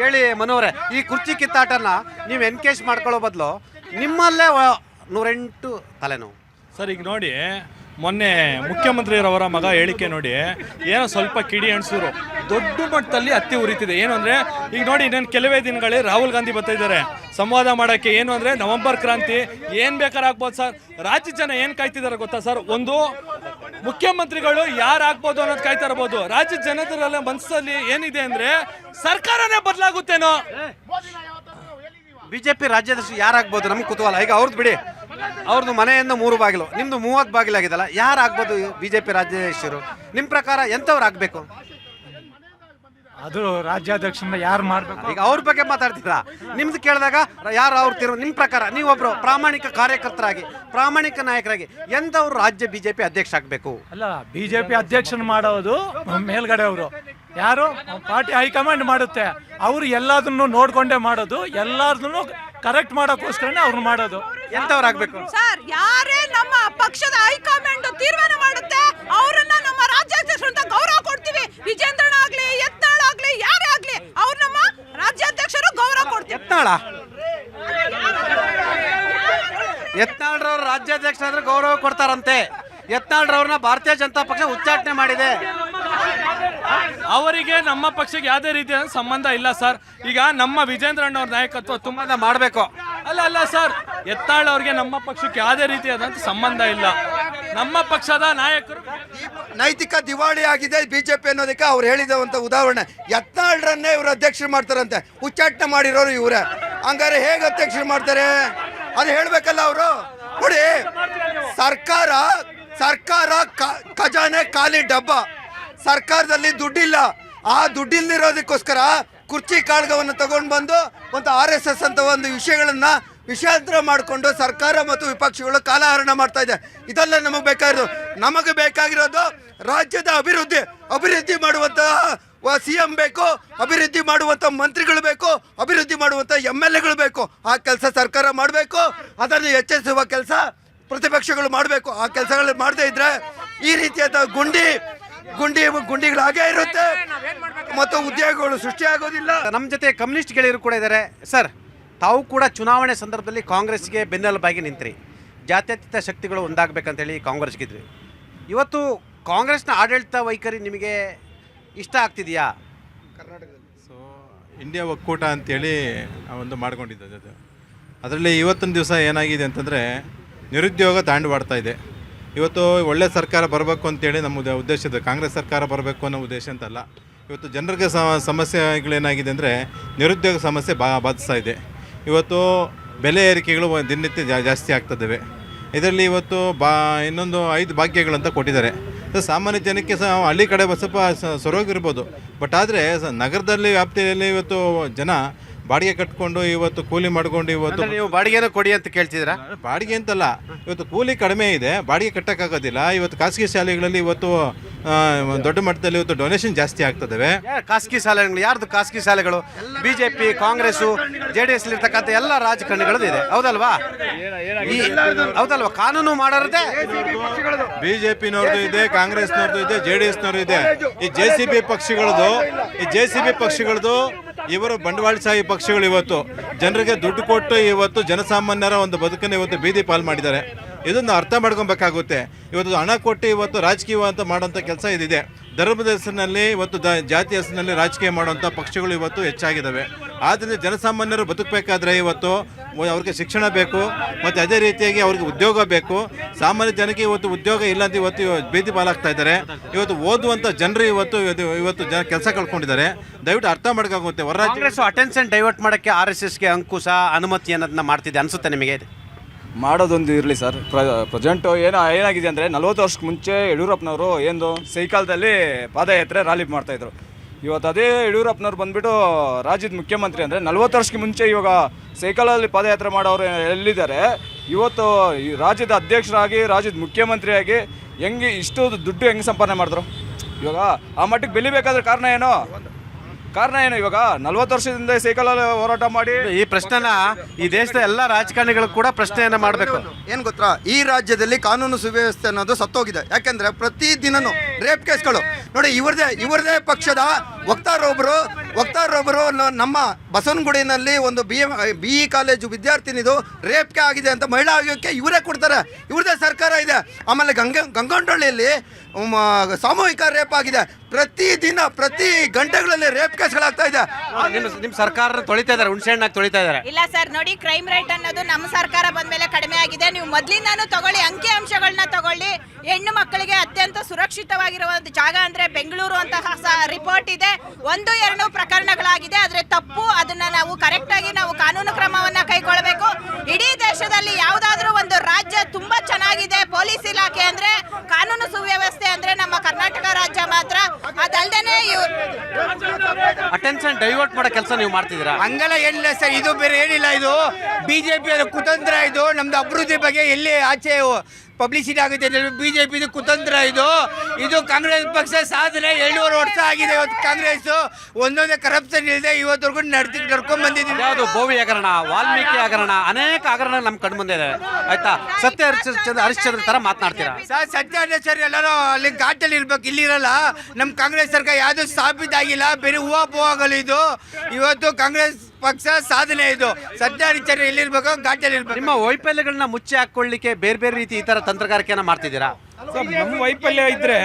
ಹೇಳಿ ಮನೋವ್ರೆ, ಈ ಕುರ್ಚಿ ಕಿತ್ತಾಟನ ನೀವು ಎನ್ಕೇಜ್ ಮಾಡ್ಕೊಳ್ಳೋ ಬದಲು ನಿಮ್ಮಲ್ಲೇ 108 ತಲೆನೋವು. ಸರ್ ಈಗ ನೋಡಿ, ಮೊನ್ನೆ ಮುಖ್ಯಮಂತ್ರಿಯವರ ಮಗ ಹೇಳಿಕೆ ನೋಡಿ, ಏನೋ ಸ್ವಲ್ಪ ಕಿಡಿ ಅಣಿಸಿದ್ರು, ದೊಡ್ಡ ಮಟ್ಟದಲ್ಲಿ ಹತ್ತಿ ಉರಿತಿದೆ. ಏನು ಅಂದರೆ ಈಗ ನೋಡಿ, ಇನ್ನೊಂದು ಕೆಲವೇ ದಿನಗಳಲ್ಲಿ ರಾಹುಲ್ ಗಾಂಧಿ ಬರ್ತಾ ಇದ್ದಾರೆ ಸಂವಾದ ಮಾಡೋಕ್ಕೆ. ಏನು ಅಂದರೆ ನವೆಂಬರ್ ಕ್ರಾಂತಿ ಏನು ಬೇಕಾದ್ರೆ ಆಗ್ಬೋದು ಸರ್. ರಾಜ್ಯ ಜನ ಏನು ಕಾಯ್ತಿದ್ದಾರೆ ಗೊತ್ತಾ ಸರ್? ಒಂದು ಮುಖ್ಯಮಂತ್ರಿಗಳು ಯಾರು ಆಗ್ಬೋದು ಅನ್ನೋದು ಕಾಯ್ತಾ ಇರ್ಬೋದು. ರಾಜ್ಯ ಜನತೆಲ್ಲ ಮನಸ್ಸಲ್ಲಿ ಏನಿದೆ ಅಂದರೆ ಸರ್ಕಾರನೇ ಬದಲಾಗುತ್ತೇನೋ. ಬಿಜೆಪಿ ರಾಜ್ಯಾಧ್ಯಕ್ಷರು ಯಾರಾಗ್ಬೋದು ನಮ್ಗೆ ಕುತೂಹಲ. ಈಗ ಅವ್ರದ್ದು ಬಿಡಿ, ಅವ್ರದ್ದು ಮನೆಯಿಂದ 3 ಬಾಗಿಲು, ನಿಮ್ದು 30 ಬಾಗಿಲಾಗಿದಲ್ಲ. ಯಾರಾಗ್ಬೋದು ಬಿಜೆಪಿ ರಾಜ್ಯಾಧ್ಯಕ್ಷರು ನಿಮ್ಮ ಪ್ರಕಾರ? ಎಂಥವ್ರು ಆಗ್ಬೇಕು? ಅದು ರಾಜ್ಯಾಧ್ಯಕ್ಷರನ್ನ ಯಾರು ಮಾಡ್ಬೇಕು? ಈಗ ಅವ್ರ ಬಗ್ಗೆ ಮಾತಾಡ್ತೀರಾ, ನಿಮ್ದು ಕೇಳಿದಾಗ ಯಾರು ಅವ್ರು ನಿಮ್ಮ ಪ್ರಕಾರ ನೀವೊಬ್ರು ಪ್ರಾಮಾಣಿಕ ಕಾರ್ಯಕರ್ತರಾಗಿ, ಪ್ರಾಮಾಣಿಕ ನಾಯಕರಾಗಿ ಎಂಥವ್ರು ರಾಜ್ಯ ಬಿಜೆಪಿ ಅಧ್ಯಕ್ಷ ಆಗ್ಬೇಕು? ಅಲ್ಲ, ಬಿಜೆಪಿ ಅಧ್ಯಕ್ಷನ ಮಾಡೋದು ಮೇಲ್ಗಡೆ ಅವರು, ಯಾರು ಪಾರ್ಟಿ ಹೈಕಮಾಂಡ್ ಮಾಡುತ್ತೆ. ಅವರು ಎಲ್ಲದನ್ನು ನೋಡ್ಕೊಂಡೇ ಮಾಡೋದು, ಎಲ್ಲಾರ್ದು ಕರೆಕ್ಟ್ ಮಾಡೋಕ್ಕೋಸ್ಕರನೇ ಅವ್ರನ್ನ ಮಾಡೋದು. ಎಂಥವ್ರು ಆಗ್ಬೇಕು ಸರ್? ಯಾರೇ ನಮ್ಮ ಪಕ್ಷದ ಹೈಕಮಾಂಡ್ ತೀರ್ಮಾನ ಮಾಡುತ್ತೆ ಅವರನ್ನ ನಮ್ಮ ರಾಜ್ಯಾಧ್ಯಕ್ಷರು ಅಂತ ಗೌರವ ಕೊಡ್ತೀವಿ. ವಿಜೇಂದ್ರಣ್ಣ ಆಗ್ಲಿ, ಯತ್ನಾಳ್ ಆಗ್ಲಿ, ಯಾರೇ ಆಗ್ಲಿ, ಅವ್ರು ನಮ್ಮ ರಾಜ್ಯಾಧ್ಯಕ್ಷರು ಗೌರವ ಕೊಡ್ತೀವಿ. ಯತ್ನಾಳ್ರವ್ರ ರಾಜ್ಯಾಧ್ಯಕ್ಷರಾದ್ರೆ ಗೌರವ ಕೊಡ್ತಾರಂತೆ. ಯತ್ನಾಳ್ರವ್ರನ್ನ ಭಾರತೀಯ ಜನತಾ ಪಕ್ಷ ಉಚ್ಚಾಟನೆ ಮಾಡಿದೆ. ಅವರಿಗೆ ನಮ್ಮ ಪಕ್ಷಕ್ಕೆ ಯಾವುದೇ ರೀತಿಯ ಸಂಬಂಧ ಇಲ್ಲ ಸರ್. ಈಗ ನಮ್ಮ ವಿಜೇಂದ್ರಣ್ಣ ಅವ್ರ ನಾಯಕತ್ವ ತುಂಬಾ ಮಾಡಬೇಕು. ಅಲ್ಲ ಸರ್, ಯತ್ನಾಳ್ ಅವ್ರಿಗೆ ನಮ್ಮ ಪಕ್ಷಕ್ಕೆ ಯಾವುದೇ ರೀತಿಯಾದಂಥ ಸಂಬಂಧ ಇಲ್ಲ. ನಮ್ಮ ಪಕ್ಷದ ನಾಯಕರು ನೈತಿಕ ದಿವಾಳಿ ಆಗಿದೆ ಬಿಜೆಪಿ ಅನ್ನೋದಕ್ಕೆ ಅವ್ರು ಹೇಳಿದಂತ ಉದಾಹರಣೆ. ಯತ್ನಾಳ್ರನ್ನೇ ಇವರು ಅಧ್ಯಕ್ಷರು ಮಾಡ್ತಾರಂತೆ, ಉಚ್ಚಾಟನೆ ಮಾಡಿರೋರು ಇವರೇ. ಹಂಗಾರೆ ಹೇಗೆ ಅಧ್ಯಕ್ಷರು ಮಾಡ್ತಾರೆ ಅದು ಹೇಳ್ಬೇಕಲ್ಲ ಅವರು. ನೋಡಿ, ಸರ್ಕಾರ ಖಜಾನೆ ಖಾಲಿ ಡಬ್ಬ. ಸರ್ಕಾರದಲ್ಲಿ ದುಡ್ಡಿಲ್ಲ. ಆ ದುಡ್ಡಿಲ್ದಿರೋದಕ್ಕೋಸ್ಕರ ಕುರ್ಚಿ ಕಾಳ್ಗವನ್ನು ತಗೊಂಡು ಬಂದು ಒಂದು RSS ಅಂತ ಒಂದು ವಿಷಯಗಳನ್ನ ವಿಷಾಂತರ ಮಾಡಿಕೊಂಡು ಸರ್ಕಾರ ಮತ್ತು ವಿಪಕ್ಷಗಳು ಕಾಲಹರಣ ಮಾಡ್ತಾ ಇದೆ. ಇದೆಲ್ಲ ನಮಗೆ ಬೇಕಾಗಿರೋದು ರಾಜ್ಯದ ಅಭಿವೃದ್ಧಿ ಮಾಡುವಂತಹ CM ಬೇಕು, ಅಭಿವೃದ್ಧಿ ಮಾಡುವಂಥ ಮಂತ್ರಿಗಳು ಬೇಕು, ಅಭಿವೃದ್ಧಿ ಮಾಡುವಂಥ MLAಗಳು ಬೇಕು. ಆ ಕೆಲಸ ಸರ್ಕಾರ ಮಾಡಬೇಕು. ಅದನ್ನು ಎಚ್ಚರಿಸುವ ಕೆಲಸ ಪ್ರತಿಪಕ್ಷಗಳು ಮಾಡಬೇಕು. ಆ ಕೆಲಸಗಳು ಮಾಡದೇ ಇದ್ರೆ ಈ ರೀತಿಯಾದ ಗುಂಡಿಗಳು ಹಾಗೇ ಇರುತ್ತೆ ಮತ್ತು ಉದ್ಯೋಗಗಳು ಸೃಷ್ಟಿಯಾಗೋದಿಲ್ಲ. ನಮ್ಮ ಜೊತೆ ಕಮ್ಯುನಿಸ್ಟ್ ಗೆಳೆಯರು ಕೂಡ ಇದ್ದಾರೆ. ಸರ್, ತಾವು ಕೂಡ ಚುನಾವಣೆ ಸಂದರ್ಭದಲ್ಲಿ ಕಾಂಗ್ರೆಸ್ಗೆ ಬೆನ್ನೆಲುಬಾಗಿ ನಿಂತ್ರಿ. ಜಾತ್ಯತೀತ ಶಕ್ತಿಗಳು ಒಂದಾಗಬೇಕಂತೇಳಿ ಕಾಂಗ್ರೆಸ್ಗಿದ್ರಿ. ಇವತ್ತು ಕಾಂಗ್ರೆಸ್ನ ಆಡಳಿತ ವೈಖರಿ ನಿಮಗೆ ಇಷ್ಟ ಆಗ್ತಿದೆಯಾ? ಕರ್ನಾಟಕದಲ್ಲಿ ಇಂಡಿಯಾ ಒಕ್ಕೂಟ ಅಂತೇಳಿ ಒಂದು ಮಾಡ್ಕೊಂಡಿದ್ದು. ಅದರಲ್ಲಿ ಇವತ್ತಿನ ದಿವಸ ಏನಾಗಿದೆ ಅಂತಂದರೆ ನಿರುದ್ಯೋಗ ತಾಂಡವಾಡ್ತಾ ಇದೆ. ಇವತ್ತು ಒಳ್ಳೆ ಸರ್ಕಾರ ಬರಬೇಕು ಅಂತೇಳಿ ನಮ್ಮ ಉದ್ದೇಶ ಇದೆ. ಕಾಂಗ್ರೆಸ್ ಸರ್ಕಾರ ಬರಬೇಕು ಅನ್ನೋ ಉದ್ದೇಶ ಅಂತಲ್ಲ. ಇವತ್ತು ಜನರಿಗೆ ಸಮಸ್ಯೆಗಳೇನಾಗಿದೆ ಅಂದರೆ ನಿರುದ್ಯೋಗ ಸಮಸ್ಯೆ ಬಾಧಿಸ್ತಾ ಇದೆ. ಇವತ್ತು ಬೆಲೆ ಏರಿಕೆಗಳು ದಿನನಿತ್ಯ ಜಾಸ್ತಿ ಆಗ್ತದೆ. ಇದರಲ್ಲಿ ಇವತ್ತು ಇನ್ನೊಂದು 5 ಭಾಗ್ಯಗಳಂತ ಕೊಟ್ಟಿದ್ದಾರೆ. ಸಾಮಾನ್ಯ ಜನಕ್ಕೆ ಹಳ್ಳಿ ಕಡೆ ಸ್ವಲ್ಪ ಸೊರೋಗಿರ್ಬೋದು. ಬಟ್ ಆದರೆ ನಗರದಲ್ಲಿ ವ್ಯಾಪ್ತಿಯಲ್ಲಿ ಇವತ್ತು ಜನ ಬಾಡಿಗೆ ಕಟ್ಕೊಂಡು ಇವತ್ತು ಕೂಲಿ ಮಾಡ್ಕೊಂಡು ಇವತ್ತು ನೀವು ಬಾಡಿಗೆನ ಕೊಡಿ ಅಂತ ಕೇಳ್ತಿದ್ದೀರಾ? ಬಾಡಿಗೆ ಅಂತಲ್ಲ, ಇವತ್ತು ಕೂಲಿ ಕಡಿಮೆ ಇದೆ, ಬಾಡಿಗೆ ಕಟ್ಟಕ್ಕಾಗೋದಿಲ್ಲ. ಇವತ್ತು ಖಾಸಗಿ ಶಾಲೆಗಳಲ್ಲಿ ಇವತ್ತು ದೊಡ್ಡ ಮಟ್ಟದಲ್ಲಿ ಇವತ್ತು ಡೊನೇಷನ್ ಜಾಸ್ತಿ ಆಗ್ತದೆ. ಖಾಸಗಿ ಶಾಲೆಗಳು ಯಾರ್ದು? ಖಾಸಗಿ ಶಾಲೆಗಳು ಬಿಜೆಪಿ, ಕಾಂಗ್ರೆಸ್, JDS ಇರ್ತಕ್ಕಂಥ ಎಲ್ಲ ರಾಜಕಾರಣಿಗಳದ್ದು ಇದೆ, ಹೌದಲ್ವಾ? ಕಾನೂನು ಮಾಡೋರದೇ ಬಿಜೆಪಿನವ್ರದ್ದು ಇದೆ, ಕಾಂಗ್ರೆಸ್ನವ್ರದ್ದು ಇದೆ, JDSನವ್ರದ್ದು ಇದೆ. ಈ JCB ಪಕ್ಷಗಳದು ಇವರು ಬಂಡವಾಳಶಾಹಿ ಪಕ್ಷಗಳು ಇವತ್ತು ಜನರಿಗೆ ದುಡ್ಡು ಕೊಟ್ಟು ಇವತ್ತು ಜನಸಾಮಾನ್ಯರ ಒಂದು ಬದುಕನ್ನು ಇವತ್ತು ಬೀದಿ ಪಾಲು ಮಾಡಿದ್ದಾರೆ. ಇದನ್ನು ಅರ್ಥ ಮಾಡ್ಕೊಬೇಕಾಗುತ್ತೆ. ಇವತ್ತು ಹಣ ಕೊಟ್ಟು ಇವತ್ತು ರಾಜಕೀಯ ಅಂತ ಮಾಡೋಂಥ ಕೆಲಸ ಇದಿದೆ. ಧರ್ಮದ ಹೆಸರಿನಲ್ಲಿ ಇವತ್ತು ಜಾತಿ ಹೆಸರಿನಲ್ಲಿ ರಾಜಕೀಯ ಮಾಡುವಂಥ ಪಕ್ಷಗಳು ಇವತ್ತು ಹೆಚ್ಚಾಗಿದ್ದಾವೆ. ಆದ್ದರಿಂದ ಜನಸಾಮಾನ್ಯರು ಬದುಕಬೇಕಾದ್ರೆ ಇವತ್ತು ಅವ್ರಿಗೆ ಶಿಕ್ಷಣ ಬೇಕು ಮತ್ತು ಅದೇ ರೀತಿಯಾಗಿ ಅವ್ರಿಗೆ ಉದ್ಯೋಗ ಬೇಕು. ಸಾಮಾನ್ಯ ಜನಕ್ಕೆ ಇವತ್ತು ಉದ್ಯೋಗ ಇಲ್ಲ ಅಂತ ಇವತ್ತು ಬೀದಿ ಪಾಲಾಗ್ತಾ ಇದ್ದಾರೆ. ಇವತ್ತು ಓದುವಂಥ ಜನರು ಇವತ್ತು ಜನ ಕೆಲಸ ಕಳ್ಕೊಂಡಿದ್ದಾರೆ. ದಯವಿಟ್ಟು ಅರ್ಥ ಮಾಡೋಕ್ಕಾಗುತ್ತೆ. ಕಾಂಗ್ರೆಸ್ ಅಟೆನ್ಷನ್ ಡೈವರ್ಟ್ ಮಾಡೋಕ್ಕೆ RSSಗೆ ಅಂಕುಶ ಅನುಮತಿ ಅನ್ನೋದನ್ನ ಮಾಡ್ತಿದೆ ಅನಿಸುತ್ತೆ ನಿಮಗೆ? ಮಾಡೋದೊಂದು ಇರಲಿ ಸರ್. ಪ್ರೆಸೆಂಟು ಏನಾಗಿದೆ ಅಂದರೆ 40 ವರ್ಷಕ್ಕೆ ಮುಂಚೆ ಯಡಿಯೂರಪ್ಪನವರು ಏನು ಸೈಕಲ್ದಲ್ಲಿ ಪಾದಯಾತ್ರೆ ರ್ಯಾಲಿ ಮಾಡ್ತಾಯಿದ್ರು. ಇವತ್ತು ಅದೇ ಯಡಿಯೂರಪ್ಪನವ್ರು ಬಂದುಬಿಟ್ಟು ರಾಜ್ಯದ ಮುಖ್ಯಮಂತ್ರಿ ಅಂದರೆ 40 ವರ್ಷಕ್ಕೆ ಮುಂಚೆ ಇವಾಗ ಸೈಕಲಲ್ಲಿ ಪಾದಯಾತ್ರೆ ಮಾಡೋರು ಎಲ್ಲಿದ್ದಾರೆ? ಇವತ್ತು ಈ ರಾಜ್ಯದ ಅಧ್ಯಕ್ಷರಾಗಿ, ರಾಜ್ಯದ ಮುಖ್ಯಮಂತ್ರಿಯಾಗಿ ಇಷ್ಟು ದುಡ್ಡು ಹೆಂಗೆ ಸಂಪಾದನೆ ಮಾಡಿದ್ರು? ಇವಾಗ ಆ ಮಟ್ಟಿಗೆ ಬೆಳಿಬೇಕಾದ್ರೆ ಕಾರಣ ಏನು? ಇವಾಗ 40 ವರ್ಷದಿಂದ ಸೈಕಲಲ್ಲಿ ಹೋರಾಟ ಮಾಡಿ ಈ ಪ್ರಶ್ನೆನ ಈ ದೇಶದ ಎಲ್ಲ ರಾಜಕಾರಣಿಗಳು ಕೂಡ ಪ್ರಶ್ನೆಯನ್ನ ಮಾಡಬೇಕು. ಏನು ಗೊತ್ತಾ, ಈ ರಾಜ್ಯದಲ್ಲಿ ಕಾನೂನು ಸುವ್ಯವಸ್ಥೆ ಅನ್ನೋದು ಸತ್ತೋಗಿದೆ. ಯಾಕೆಂದ್ರೆ ಪ್ರತಿ ದಿನನೂ ರೇಪ್ ಕೇಸ್ಗಳು ನೋಡಿ. ಇವ್ರದೇ ಪಕ್ಷದ ವಕ್ತಾರೊಬ್ಬರು ನಮ್ಮ ಬಸವನಗುಡಿನಲ್ಲಿ ಒಂದು BE ಕಾಲೇಜು ವಿದ್ಯಾರ್ಥಿನಿದು ರೇಪ್ಗೆ ಆಗಿದೆ ಅಂತ ಮಹಿಳಾ ಆಯೋಗಕ್ಕೆ ಇವರೇ ಕೊಡ್ತಾರೆ. ಇವ್ರದೇ ಸರ್ಕಾರ ಇದೆ. ಆಮೇಲೆ ಗಂಗೊಂಡಳ್ಳಿಯಲ್ಲಿ ಸಾಮೂಹಿಕ ರೇಪ್ ಆಗಿದೆ. ಪ್ರತಿ ಗಂಟೆಗಳಲ್ಲಿ ರೇಪ್ ಕೇಸ್ಗಳಾಗ್ತಾ ಇದೆ. ನಿಮ್ಮ ಸರ್ಕಾರ ತೊಳಿತಾ ಇದ್ದಾರೆ, ಹುಣಸೆಹಣ್ಣಾಗಿ ತೊಳಿತಾ ಇದ್ದಾರೆ. ಇಲ್ಲ ಸರ್, ನೋಡಿ ಕ್ರೈಮ್ ರೇಟ್ ಅನ್ನೋದು ನಮ್ಮ ಸರ್ಕಾರ ಬಂದ್ಮೇಲೆ ಕಡಿಮೆ ಆಗಿದೆ. ನೀವು ಮೊದಲಿಂದಾನು ತಗೊಳ್ಳಿ, ಅಂಕಿ ಅಂಶಗಳನ್ನ ತಗೊಳ್ಳಿ. ಹೆಣ್ಣು ಮಕ್ಕಳಿಗೆ ಅತ್ಯಂತ ಸುರಕ್ಷಿತವಾಗಿರುವ ಒಂದು ಜಾಗ ಅಂದ್ರೆ ಬೆಂಗಳೂರು ಅಂತ ರಿಪೋರ್ಟ್ ಇದೆ. 1-2 ಪ್ರಕರಣಗಳಾಗಿದೆ, ಆದ್ರೆ ತಪ್ಪು. ಅದನ್ನ ನಾವು ಕರೆಕ್ಟ್ ಆಗಿ ನಾವು ಕಾನೂನು ಕ್ರಮವನ್ನ ಕೈಗೊಳ್ಳಬೇಕು. ಇಡೀ ದೇಶದಲ್ಲಿ ಯಾವುದಾದ್ರೂ ಒಂದು ರಾಜ್ಯ ತುಂಬಾ ಚೆನ್ನಾಗಿದೆ ಪೊಲೀಸ್ ಇಲಾಖೆ ಅಂದ್ರೆ, ಕಾನೂನು ಸುವ್ಯವಸ್ಥೆ ಅಂದ್ರೆ ನಮ್ಮ ಕರ್ನಾಟಕ ರಾಜ್ಯ ಮಾತ್ರ. ಅದಲ್ದೇನೆ ಅಟೆನ್ಷನ್ ಡೈವರ್ಟ್ ಮಾಡೋ ಕೆಲಸ ನೀವು ಮಾಡ್ತಿದ್ದೀರಾ? ಹಂಗೆಲ್ಲ ಏನಿಲ್ಲ ಸರ್, ಇದು ಬೇರೆ ಏನಿಲ್ಲ. ಇದು BJP ಕುತಂತ್ರ. ಇದು ನಮ್ದು ಅಭಿವೃದ್ಧಿ ಬಗ್ಗೆ ಎಲ್ಲಿ ಆಚೆ ಪಬ್ಲಿಸಿಟಿ ಆಗುತ್ತೆ. BJP ಕುತಂತ್ರ. ಇದು ಕಾಂಗ್ರೆಸ್ ಪಕ್ಷ ಸಾಧನೆ. 7.5 ವರ್ಷ ಆಗಿದೆ ಇವತ್ತು ಕಾಂಗ್ರೆಸ್ ಒಂದೊಂದೇ ಕರಪ್ಷನ್ ಇಲ್ಲದೆ ಇವತ್ತವರೆಗೂ ನಡ್ಕೊಂಡ್ ಬಂದಿದ್ದೀವಿ. ಯಾವುದು ಬೋವಿ ಹಗರಣ, ವಾಲ್ಮೀಕಿ ಹಗರಣ, ಅನೇಕ ಹಗರಣ ನಮ್ಮ ಕಣ್ಣು ಮುಂದೆ ಇದೆ. ಆಯ್ತಾ? ಸತ್ಯ ಹರಿಶ್ಚಂದ್ರ ತರ ಮಾತನಾಡ್ತೀರಾ ಸರ್? ಸತ್ಯ ಸರ್, ಎಲ್ಲರೂ ಅಲ್ಲಿ ಘಾಟಲ್ಲಿ ಇರ್ಬೇಕು, ಇಲ್ಲಿರಲ್ಲ. ನಮ್ಮ ಕಾಂಗ್ರೆಸ್ ಸರ್ಕಾರ ಯಾವುದು ಸ್ಥಾಪಿತಾಗಿಲ್ಲ, ಬೇರೆ ಹೂವಾಪೋವಾಗಲು. ಇದು ಇವತ್ತು ಕಾಂಗ್ರೆಸ್ ಪಕ್ಷ ಸಾಧನೆ. ಇದು ಸತ್ಯ ಹರಿಶ್ಚಂದ್ರ ಎಲ್ಲಿರ್ಬೇಕು, ಘಾಟಲ್ಲಿ ಇರ್ಬೇಕು. ನಿಮ್ಮ ವೈಫಲ್ಯಗಳನ್ನ ಮುಚ್ಚಿ ಹಾಕೊಳ್ಳಿಕ್ಕೆ ಬೇರೆ ಬೇರೆ ರೀತಿ ಈ ತರ ತಂತ್ರಗಾರಿಕೆಯನ್ನ ಮಾಡ್ತಿದ್ದೀರಾ? ಸರ್, ನಮ್ಮ ವೈಫಲ್ಯ ಇದ್ರೆ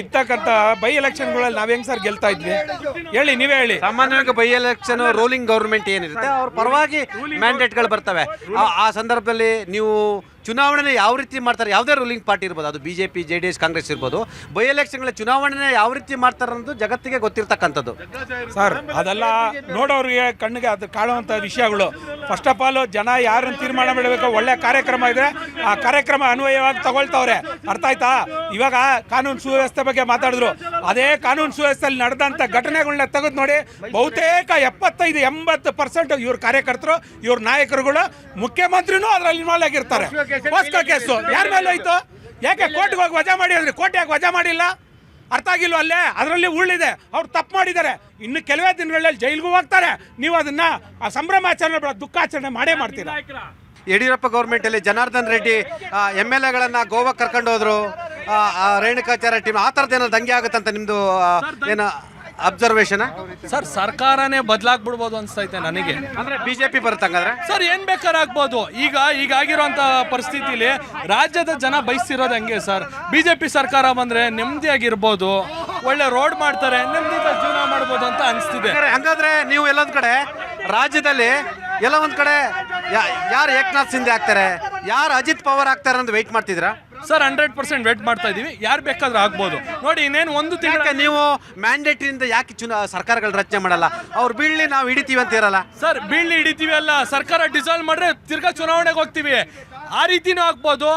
ಇರ್ತಕ್ಕಂಥ ಬೈ ಎಲೆಕ್ಷನ್ಗಳಲ್ಲಿ ನಾವ್ ಹೆಂಗ್ ಸರ್ ಗೆಲ್ತಾ ಇದ್ವಿ ಹೇಳಿ, ನೀವೇ ಹೇಳಿ. ಸಾಮಾನ್ಯವಾಗಿ ಬೈ ಎಲೆಕ್ಷನ್ ರೂಲಿಂಗ್ ಗೌರ್ಮೆಂಟ್ ಏನಿರುತ್ತೆ ಅವ್ರ ಪರವಾಗಿ ಮ್ಯಾಂಡೇಟ್ಗಳು ಬರ್ತವೆ. ಆ ಸಂದರ್ಭದಲ್ಲಿ ನೀವು ಚುನಾವಣೆ ಯಾವ ರೀತಿ ಮಾಡ್ತಾರೆ, ಯಾವುದೇ ರೂಲಿಂಗ್ ಪಾರ್ಟಿ ಇರ್ಬೋದು, ಅದು BJP JDS ಕಾಂಗ್ರೆಸ್ ಇರ್ಬೋದು, ಬೈ ಎಲೆಕ್ಷನ್ಗಳ ಚುನಾವಣೆ ಯಾವ ರೀತಿ ಮಾಡ್ತಾರೆ ಅನ್ನೋದು ಜಗತ್ತಿಗೆ ಗೊತ್ತಿರ್ತಕ್ಕಂಥದ್ದು. ಸರ್, ಅದೆಲ್ಲ ನೋಡೋರಿಗೆ ಕಣ್ಣಿಗೆ ಅದು ಕಾಣುವಂಥ ವಿಷಯಗಳು. ಫಸ್ಟ್ ಆಫ್ ಆಲ್ ಜನ ಯಾರನ್ನು ತೀರ್ಮಾನ ಮಾಡಬೇಕು, ಒಳ್ಳೆ ಕಾರ್ಯಕ್ರಮ ಇದೆ, ಆ ಕಾರ್ಯಕ್ರಮ ಅನ್ವಯವಾಗಿ ತಗೊಳ್ತವ್ರೆ. ಅರ್ಥ ಆಯ್ತಾ? ಇವಾಗ ಕಾನೂನು ಸುವ್ಯವಸ್ಥೆ ಬಗ್ಗೆ ಮಾತಾಡಿದ್ರು. ಅದೇ ಕಾನೂನು ಸುವ್ಯವಸ್ಥೆಯಲ್ಲಿ ನಡೆದಂಥ ಘಟನೆಗಳನ್ನ ತೆಗೆದು ನೋಡಿ, ಬಹುತೇಕ 75-80% ಇವ್ರ ಕಾರ್ಯಕರ್ತರು, ಇವ್ರ ನಾಯಕರುಗಳು, ಮುಖ್ಯಮಂತ್ರಿನೂ ಅದರಲ್ಲಿ ಇನ್ವಾಲ್ವ್ ಆಗಿರ್ತಾರೆ. ಪೋಸ್ಕೋ ಕೇಸು ಯಾರ ಮೇಲೆ ಹೋಯ್ತು? ಯಾಕೆ ಕೋರ್ಟ್ಗೆ ಹೋಗಿ ವಜಾ ಮಾಡಿ ಅಂದ್ರೆ ಕೋರ್ಟ್ ಯಾಕೆ ವಜಾ ಮಾಡಿಲ್ಲ? ಅರ್ಥ ಆಗಿಲ್ವ? ಅಲ್ಲೇ ಅದರಲ್ಲಿ ಉಳ್ಳಿದೆ. ಅವ್ರು ತಪ್ಪು ಮಾಡಿದ್ದಾರೆ. ಇನ್ನು ಕೆಲವೇ ದಿನಗಳಲ್ಲಿ ಜೈಲಿಗೂ ಹೋಗ್ತಾರೆ. ನೀವು ಅದನ್ನ ಸಂಭ್ರಮಾಚರಣೆ ದುಃಖಾಚರಣೆ ಮಾಡೇ ಮಾಡ್ತೀರಾ. ಯಡಿಯೂರಪ್ಪ ಗೌರ್ಮೆಂಟಲ್ಲಿ ಜನಾರ್ದನ್ ರೆಡ್ಡಿ MLAಗಳನ್ನ ಗೋವಾಕ್ಕೆ ಕರ್ಕೊಂಡು ಹೋದ್ರು, ರೇಣುಕಾಚಾರ್ಯ ಟೀಮ್, ಆ ಥರದ್ದು ಏನೋ ದಂಗೆ ಆಗುತ್ತಂತ ನಿಮ್ಮದು ಏನು ಅಬ್ಸರ್ವೇಷನ್? ಸರ್, ಸರ್ಕಾರನೇ ಬದಲಾಗ್ಬಿಡ್ಬೋದು ಅನ್ಸ್ತೈತೆ ನನಗೆ. ಅಂದ್ರೆ BJP ಬರುತ್ತಂಗಾದ್ರೆ ಸರ್, ಏನ್ ಬೇಕಾದ್ರೆ ಆಗ್ಬೋದು. ಈಗಾಗಿರೋಂಥ ಪರಿಸ್ಥಿತಿಲಿ ರಾಜ್ಯದ ಜನ ಬಯಸ್ತಿರೋದು ಹಂಗೆ ಸರ್. BJP ಸರ್ಕಾರ ಬಂದ್ರೆ ನೆಮ್ಮದಿಯಾಗಿರ್ಬೋದು, ಒಳ್ಳೆ ರೋಡ್ ಮಾಡ್ತಾರೆ, ನೆಮ್ಮದಿಯಾಗಿ ಜೀವನ ಮಾಡ್ಬೋದು ಅಂತ ಅನಿಸ್ತಿದೆ. ಹಂಗಾದ್ರೆ ನೀವು ಎಲ್ಲೊಂದ್ ಕಡೆ ರಾಜ್ಯದಲ್ಲಿ ಎಲ್ಲ ಒಂದ್ ಕಡೆ ಯಾರು ಏಕನಾಥ್ ಶಿಂದೆ ಆಗ್ತಾರೆ, ಯಾರು ಅಜಿತ್ ಪವಾರ್ ಆಗ್ತಾರೆ ಅಂತ ವೆಯ್ಟ್ ಮಾಡ್ತಿದ್ದೀರಾ? ಸರ್, 100% ವೇಟ್ ಮಾಡ್ತಾ ಇದೀವಿ. ಯಾರು ಬೇಕಾದ್ರೂ ಆಗ್ಬೋದು. ನೋಡಿ, ಇನ್ನೇನು ಒಂದು ತಿಂಗಳ ನೀವು ಮ್ಯಾಂಡೇಟ್ರಿಂದ ಯಾಕೆ ಸರ್ಕಾರಗಳ ರಚನೆ ಮಾಡಲ್ಲ? ಅವ್ರು ಬೀಳ್ಲಿ, ನಾವು ಹಿಡಿತೀವಿ ಅಂತ ಇರಲ್ಲ. ಸರ್, ಬೀಳ್ಲಿ ಹಿಡಿತೀವಿ ಅಲ್ಲ, ಸರ್ಕಾರ ಡಿಸಾಲ್ವ್ ಮಾಡ್ರೆ ತಿರ್ಗಾ ಚುನಾವಣೆಗೆ ಹೋಗ್ತೀವಿ. ಆ ರೀತಿನೂ ಆಗ್ಬೋದು.